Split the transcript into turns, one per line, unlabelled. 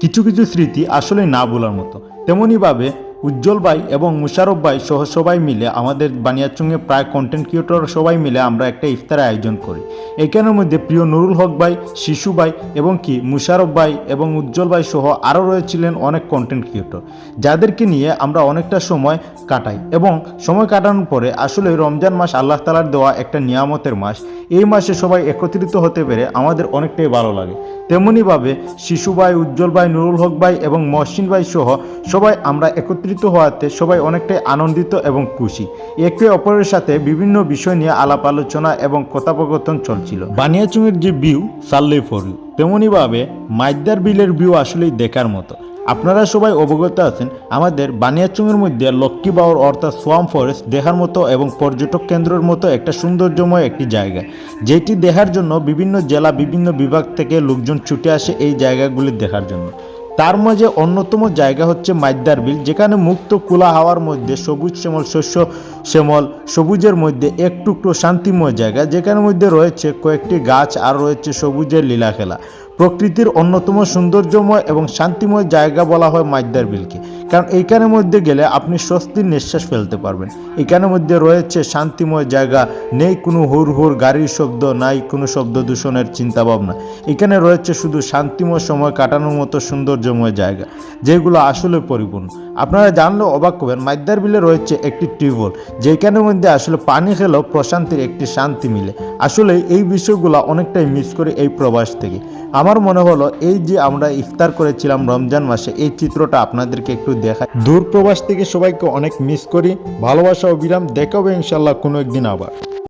কিছু কিছু স্মৃতি আসলে না ভোলার মতো। তেমনইভাবে উজ্জ্বল ভাই এবং মুশারফ ভাই সহ সবাই মিলে আমাদের বানিয়াচুঙে প্রায় কন্টেন্ট ক্রিয়েটর সবাই মিলে আমরা একটা ইফতারের আয়োজন করি। এখানের মধ্যে প্রিয় নুরুল হক ভাই, শিশু ভাই এবং মুশারফ ভাই এবং উজ্জ্বল ভাই সহ আরও রয়েছিলেন অনেক কন্টেন্ট ক্রিয়েটর, যাদেরকে নিয়ে আমরা অনেকটা সময় কাটাই। এবং সময় কাটানোর পরে আসলে রমজান মাস আল্লাহ তাআলার দেওয়া একটা নিয়ামতের মাস। এই মাসে সবাই একত্রিত হতে পেরে আমাদের অনেকটাই ভালো লাগে। তেমনইভাবে শিশু ভাই, উজ্জ্বল ভাই, নুরুল হক ভাই এবং মহসিন ভাই সহ সবাই আমরা একত্রিত হওয়াতে সবাই অনেকটাই আনন্দিত এবং খুশি। একে অপরের সাথে বিভিন্ন বিষয় নিয়ে আলাপ আলোচনা এবং কথোপকথন চলছিল। বানিয়াচুঙের যে ভিউ সাল্লে ফর ইউ, তেমনইভাবে মাইদার বিলের ভিউ আসলেই দেখার মতো। আপনারা সবাই অবগত আছেন আমাদের বানিয়াচুঙের মধ্যে লক্ষ্মী বাউর অর্থাৎ সোয়াম ফরেস্ট দেখার মতো এবং পর্যটক কেন্দ্রের মতো একটা সৌন্দর্যময় একটি জায়গা, যেটি দেখার জন্য বিভিন্ন জেলা, বিভিন্ন বিভাগ থেকে লোকজন ছুটে আসে এই জায়গাগুলি দেখার জন্য। তার মাঝে অন্যতম জায়গা হচ্ছে মাইদার বিল, যেখানে মুক্ত খোলা হাওয়ার মধ্যে সবুজ শ্যামল শস্য শ্যামল সবুজের মধ্যে এক টুকরো শান্তিময় জায়গা, যেখানের মধ্যে রয়েছে কয়েকটি গাছ আর রয়েছে সবুজের লীলাখেলা। প্রকৃতির অন্যতম সৌন্দর্যময় এবং শান্তিময় জায়গা বলা হয় মাইদার বিলকে, কারণ এইখানের মধ্যে গেলে আপনি স্বস্তির নিঃশ্বাস ফেলতে পারবেন। এখানের মধ্যে রয়েছে শান্তিময় জায়গা, নেই কোনো হুড় হুড় গাড়ির শব্দ, নাই কোনো শব্দ দূষণের চিন্তাভাবনা। এখানে রয়েছে শুধু শান্তিময় সময় কাটানোর মতো সৌন্দর্যময় জায়গা, যেগুলো আসলে পরিপূর্ণ। আপনারা জানলেও অবাক হবেন, মাইদার বিলে রয়েছে একটি টিউবওয়েল, যেখানের মধ্যে আসলে পানি খেলেও প্রশান্তির একটি শান্তি মিলে। আসলে এই বিষয়গুলো অনেকটাই মিস করি এই প্রবাস থেকে। আমার মনে হলো এই যে আমরা ইফতার করেছিলাম রমজান মাসে, এই চিত্রটা আপনাদেরকে একটু দেখাই। দূর প্রবাস থেকে সবাইকে অনেক মিস করি। ভালোবাসা ও বিরাম, দেখা হবে ইনশাল্লাহ কোনো একদিন আবার।